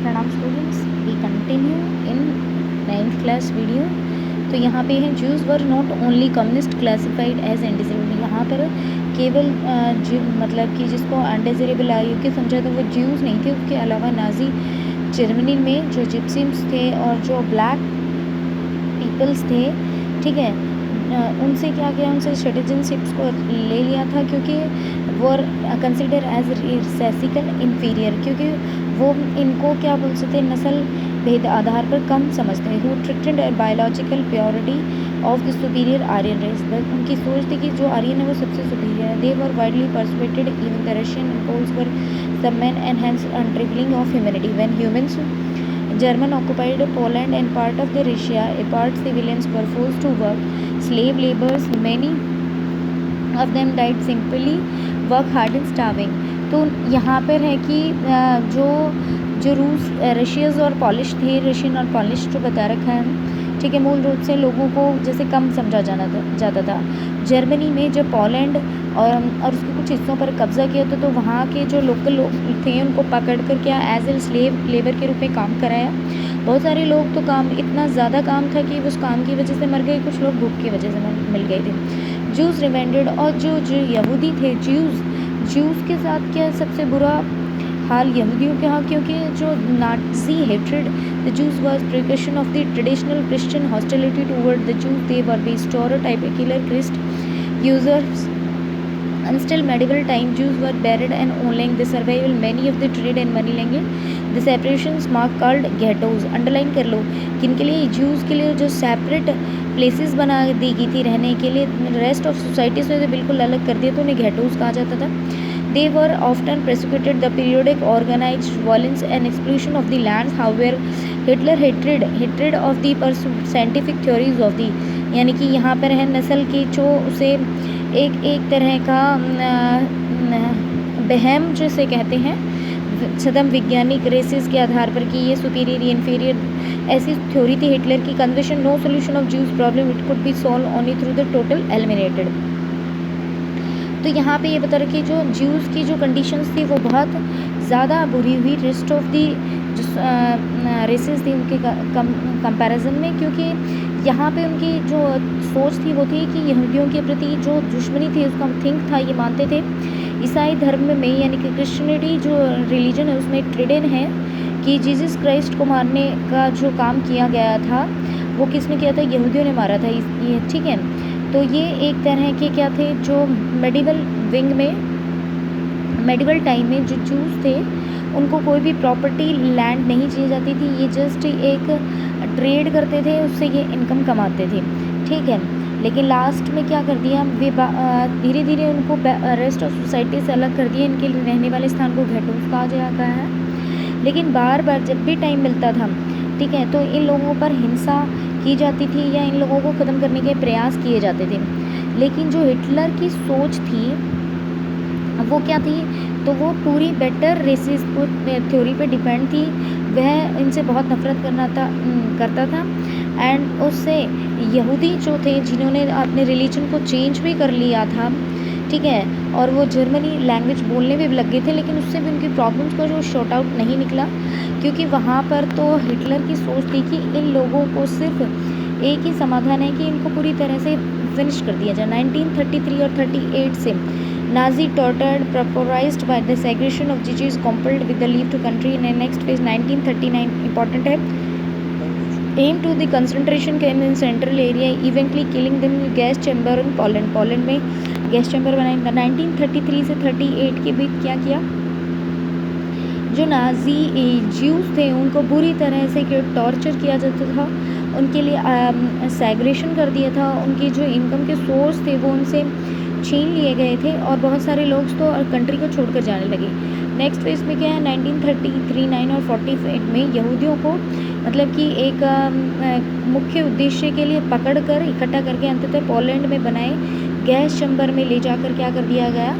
प्रणाम students, we continue in 9th class video. तो यहाँ पे है Jews were not only communist classified as undesirable. यहाँ पर केवल मतलब कि जिसको अनडिज़रेबल अयोग्य समझा था वो ज्यूज़ नहीं थे, उसके अलावा नाजी जर्मनी में जो जिप्सिम्स थे और जो ब्लैक पीपल्स थे, ठीक है, उनसे क्या किया, उनसे सिटीजनशिप्स को ले लिया था क्योंकि वो कंसिडर एज रेसिकल इन्फीरियर, क्योंकि वो इनको क्या बोल सकते हैं, नस्ल भेद आधार पर कम समझते हैं। Who treated biological purity of the superior Aryan race, उनकी सोच थी कि जो आर्यन है वो सबसे सुपीरियर है। They were widely persuaded even the Russian Poles were sub man and हैंस अनट्रिवलिंग of humanity when humans German occupied Poland and part of the Russia. A part civilians were forced to work slave laborers. Many of them died simply work hard and starving. तो यहाँ पर है कि जो जो रशियस और पॉलिश थे, Russian और पॉलिश जो बता रखा है, ठीक है, मूल रूप से लोगों को जैसे कम समझा जाता था। जर्मनी में जब पोलैंड और उसके कुछ हिस्सों पर कब्ज़ा किया तो वहाँ के जो लोकल लोग थे उनको पकड़ कर क्या एज ए स्लेव लेबर के रूप में काम कराया। बहुत सारे लोग तो काम इतना ज़्यादा काम था कि उस काम की वजह से मर गए, कुछ लोग भूख की वजह से मिल गए थे। ज्यूज़ रिवेंडेड, और जो यहूदी थे ज्यूज़ के साथ क्या सबसे बुरा हाल यहूदियों के यहाँ, क्योंकि जो Nazi hatred the Jews was precaution of the traditional Christian hostility toward the Jews. They were be stereotype killer Christ users. Until medieval time, Jews were buried and owning the survival many of the trade and money language. The separations mark called ghettos. Underline कर लो किनके लिए, Jews के लिए जो separate places बना दी गई थी रहने के लिए, रेस्ट ऑफ सोसाइटी से बिल्कुल अलग कर दिया तो उन्हें ghettos कहा जाता था। They were often persecuted. The periodic organized violence and exploitation of the lands. However, Hitler hatred of the scientific theories of the, यानी कि यहाँ पर है नस्ल की जो उसे एक तरह का बहम जिसे कहते हैं, सदम वैज्ञानिक रेसिस के आधार पर कि ये सुपीरियर इन्फीरियर, ऐसी थ्योरी थी हिटलर की। Conversion no solution of Jews problem, it could be solve only through the total eliminated. तो यहाँ पे ये बता रखिए जो ज्यूज़ की जो कंडीशंस थी वो बहुत ज़्यादा बुरी हुई रेस्ट ऑफ दी जो रेसेस थी उनके कंपैरिजन में, क्योंकि यहाँ पे उनकी जो सोच थी वो थी कि यहूदियों के प्रति जो दुश्मनी थी उसका थिंक था, ये मानते थे ईसाई धर्म में, यानी कि क्रिश्चियनिटी जो रिलीजन है उसमें ट्रेडन है कि जीसस क्राइस्ट को मारने का जो काम किया गया था वो किसने किया था, यहूदियों ने मारा था, ये ठीक है। तो ये एक तरह के क्या थे, जो मेडिवल विंग में मेडिवल टाइम में जो जूस थे उनको कोई भी प्रॉपर्टी लैंड नहीं दी जाती थी, ये जस्ट एक ट्रेड करते थे, उससे ये इनकम कमाते थे, ठीक है। लेकिन लास्ट में क्या कर दिया, वे धीरे धीरे उनको रेस्ट ऑफ सोसाइटी से अलग कर दिया, इनके रहने वाले स्थान को घेटोस कहा गया है। लेकिन बार बार जब भी टाइम मिलता था, ठीक है, तो इन लोगों पर हिंसा की जाती थी या इन लोगों को ख़त्म करने के प्रयास किए जाते थे। लेकिन जो हिटलर की सोच थी वो क्या थी, तो वो पूरी बेटर रेसिस को थ्योरी पे डिपेंड थी, वह इनसे बहुत नफरत करता था। एंड उससे यहूदी जो थे जिन्होंने अपने रिलीजन को चेंज भी कर लिया था, ठीक है, और वो जर्मनी लैंग्वेज बोलने भी लग गए थे, लेकिन उससे भी उनकी प्रॉब्लम्स को जो शॉर्ट आउट नहीं निकला, क्योंकि वहाँ पर तो हिटलर की सोच थी कि इन लोगों को सिर्फ एक ही समाधान है कि इनको पूरी तरह से फिनिश कर दिया जाए। 1933 और 38 से नाजी टॉर्चर्ड प्रोपोराइज्ड by the segregation of Jews compelled with the leave to country in the next phase 1939 important है, aim to the concentration camp in central area eventually killing them in gas chamber in Poland में gas chamber बनाए। 1933 से 38 के बीच क्या किया, जो Nazi Jews थे उनको बुरी तरह से टॉर्चर किया जाता था, उनके लिए सेग्रेगेशन कर दिया था, उनकी जो इनकम के सोर्स थे वो उनसे छीन लिए गए थे और बहुत सारे लोग तो कंट्री को छोड़कर जाने लगे। नेक्स्ट फेज में क्या है, 1933, 9 और 48 में यहूदियों को मतलब कि एक मुख्य उद्देश्य के लिए पकड़कर इकट्ठा करके अंततः पोलैंड में बनाए गैस चैम्बर में ले जाकर क्या कर दिया गया,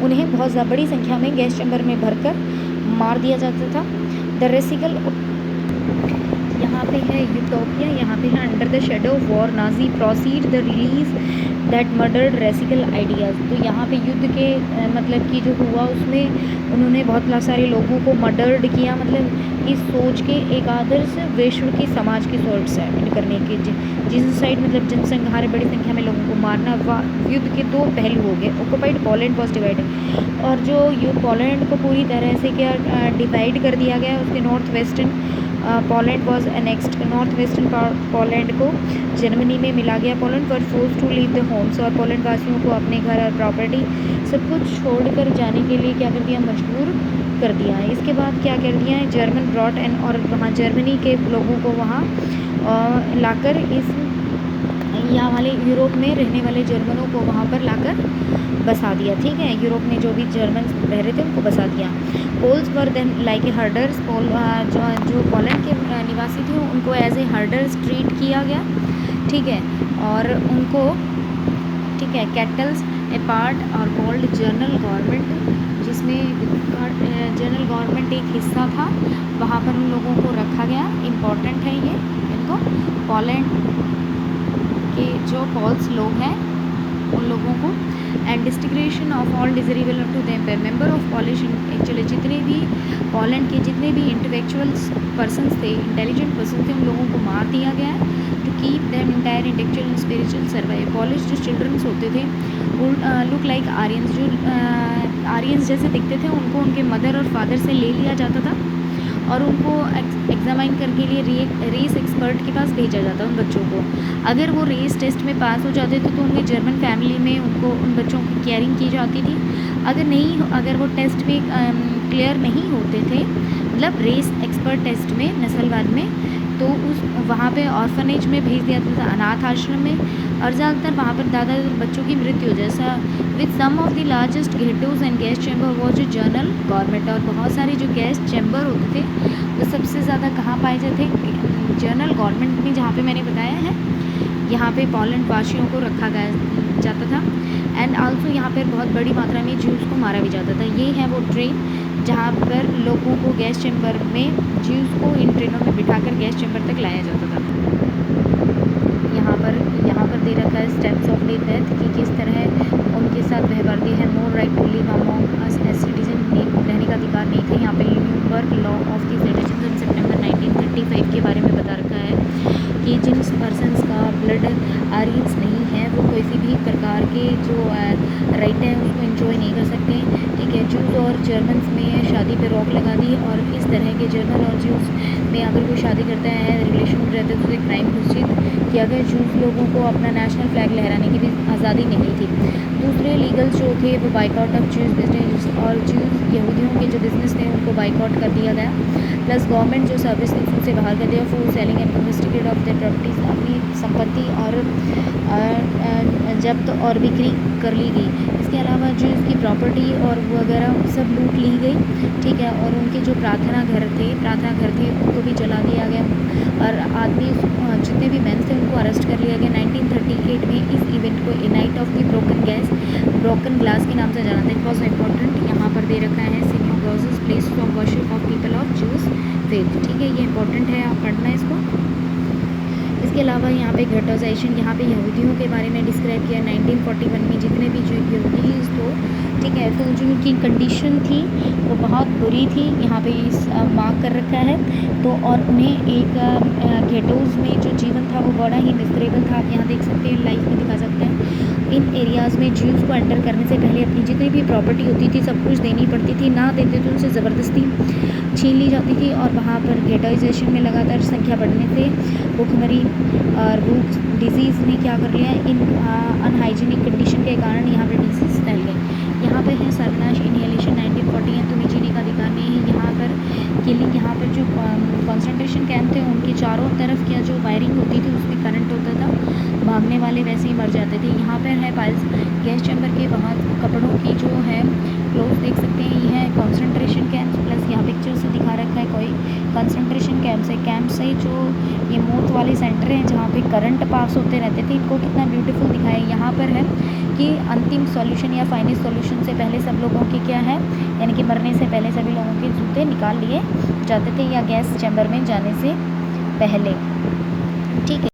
उन्हें बहुत बड़ी संख्या में गैस चैम्बर में भरकर मार दिया जाता था। द रेसिकल यहाँ पे है यूटोपिया, यहाँ पे है under the shadow of war Nazi proceed the release that murdered racial ideas. तो यहाँ पे युद्ध के मतलब कि जो हुआ उसमें उन्होंने बहुत सारे लोगों को मर्डर्ड किया, मतलब इस सोच के एक आदर्श विश्व की समाज की सोच सेट करने के जिनसाइड मतलब जनसंहार बड़ी संख्या में लोगों को मारना। युद्ध के दो पहलू हो गए। ऑक्युपाइड पोलैंड वॉज डिवाइडेड, और जो पोलैंड को पूरी तरह से क्या डिवाइड कर दिया गया, उसके north western Poland was annexed, north western Poland को जर्मनी में मिला गया। Poland were force to leave the homes, और पोलैंड वासियों को अपने घर और प्रॉपर्टी सब कुछ छोड़कर जाने के लिए क्या कर दिया, मजबूर कर दिया है। इसके बाद क्या कर दिया है, जर्मन ब्रॉट एंड, और वहाँ जर्मनी के लोगों को वहाँ लाकर इस यहाँ वाले यूरोप में रहने वाले जर्मनों को वहाँ पर लाकर बसा दिया। ठीक है, यूरोप में जो भी जर्मन रह रहे थे उनको बसा दिया। Poles were then like a herders, जो पोलैंड के निवासी थे उनको एज ए हर्डर्स ट्रीट किया गया। ठीक है, और उनको ठीक है कैटल्स ए पार्ट और कॉल्ड जर्नल गवर्नमेंट, जिसमें जनरल गवर्नमेंट एक हिस्सा था, वहाँ पर उन लोगों को रखा गया। इम्पॉर्टेंट है ये इनको। पोलैंड के जो पोल्स लोग हैं उन लोगों को, and distribution of all desirable to them member of Polish. Actually जितने भी पोलैंड के जितने भी इंटेलेक्चुअल्स पर्सनस थे, इंटेलिजेंट पर्सन थे, उन लोगों को मार दिया गया to keep them entire intellectual and spiritual survive. Polish जो चिल्ड्रंस होते थे लुक लाइक आर्यंस, जो आर्यंस जैसे दिखते थे, उनको उनके मदर और फादर से ले लिया जाता था और उनको एग्जामाइन करके लिए रेस एक्सपर्ट के पास भेजा जाता उन बच्चों को। अगर वो रेस टेस्ट में पास हो जाते थे तो उनके जर्मन फैमिली में उनको उन बच्चों की केयरिंग की जाती थी। अगर वो टेस्ट में क्लियर नहीं होते थे, मतलब रेस एक्सपर्ट टेस्ट में नस्लवाद में, तो वहाँ पे ऑर्फनेज में भेज दिया जाता था, अनाथ आश्रम में, और ज़्यादातर वहाँ पर दादा बच्चों की मृत्यु जैसा। With some of the largest ghettos and gas chamber was a general government, और बहुत सारे जो गैस चैम्बर होते थे वो सबसे ज़्यादा कहाँ पाए जाते थे, जर्नल गवर्नमेंट में, जहाँ पे मैंने बताया है यहाँ पे पोलैंड वासियों को रखा गया जाता था। एंड आल्सो यहाँ पर बहुत बड़ी मात्रा में ज्यूज़ को मारा भी जाता था। ये है वो ट्रेन जहाँ पर लोगों को गैस चैम्बर में, ज्यूज़ को इन ट्रेनों में बिठाकर गैस चैम्बर तक लाया जाता था। यहाँ पर दे रखा है स्टेप्स ऑफ द डेथ कि किस तरह उनके साथ व्यवहार दिया है। No right to live among us as citizen, रहने का अधिकार नहीं था। यहाँ पे Nuremberg law of the citizen in सितंबर 1935 के बारे में बता रखा है कि जिन पर्सनस का ब्लड आर्यंस नहीं है वो किसी भी प्रकार के जो राइट है उसको एंजॉय नहीं कर सकते। ठीक है, जूस और जर्मन्स में शादी पे रोक लगा दी, और इस तरह के जर्मन और जूस में अगर कोई शादी करता है, रिलेशन में रहते तो उसे क्राइम घोषित किया गया। जूस लोगों को अपना नेशनल फ्लैग लहराने की भी आज़ादी नहीं थी। दूसरे लीगल जो थे वो बाइकआउट ऑफ जूस बिजनेस, और जूस यहूदियों के जो बिजनेस थे उनको बाइकआउट कर दिया गया। प्लस गवर्नमेंट जो सर्विस थी उनसे बाहर कर दिया। Food selling and confiscated of the properties, अपनी संपत्ति और जब्त और बिक्री कर ली गई। इसके अलावा जो इसकी प्रॉपर्टी और वगैरह सब लूट ली गई। ठीक है, और उनके जो प्रार्थना घर थे उनको भी जला दिया गया, और आदमी जितने भी मैन थे उनको अरेस्ट कर लिया गया। 1938 में इस इवेंट को a night of the broken glass के नाम से जाना था। It was important. यहाँ पर दे रखा है synagogues, place of worship of people of Jews faith. ठीक है, ये इंपॉर्टेंट है, आप पढ़ना इसको। इसके अलावा यहाँ पे ग्रेटोजाइजेशन, यहाँ पे यहूदियों के बारे में डिस्क्राइब किया 1941 में। जितने भी जो यहूदीज तो ठीक है, तो जो उनकी कंडीशन थी वो बहुत बुरी थी, यहाँ पे इस मार्क कर रखा है। तो और उन्हें एक गेटोज़ में जो जीवन था वो बड़ा ही मिजरेबल था। आप यहाँ देख सकते हैं, लाइव में दिखा सकते हैं। इन एरियाज़ में ज्यूज़ को एंटर करने से पहले अपनी जितनी भी प्रॉपर्टी होती थी सब कुछ देनी पड़ती थी, ना देते तो उनसे ज़बरदस्ती छीन ली जाती थी। और वहाँ पर गेटोइजेशन में लगातार संख्या बढ़ने से भूखमरी और भूख डिजीज़ ने क्या कर लिया, इन अनहाइजीनिक कंडीशन के कारण यहाँ पर डिजीज़ फैल गए। यहाँ पर है सर्वनाश इनहेलेशन 1940 है, तुम्हें जीने का अधिकार नहीं है। यहाँ पर किलिंग, यहाँ पर जो कॉन्सेंट्रेशन कैंप थे उनके चारों तरफ क्या जो वायरिंग होती थी उसमें करंट होता था, भागने वाले वैसे ही मर जाते थे। यहाँ पर है पाइल्स गैस चैम्बर के बाहर कपड़ों की जो है क्लोथ देख सकते हैं, ये है कॉन्सेंट्रेशन कैंप। प्लस यहाँ पिक्चर से दिखा रखा है कोई कॉन्सेंट्रेशन कैंप से जो ये मौत वाले सेंटर हैं जहाँ पे करंट पास होते रहते थे, इनको कितना ब्यूटीफुल दिखाया है। यहाँ पर है कि अंतिम सॉल्यूशन या फाइनल सॉल्यूशन से पहले सब लोगों के क्या है, यानी कि मरने से पहले सभी लोगों के जूते निकाल लिए जाते थे या गैस चैम्बर में जाने से पहले। ठीक है।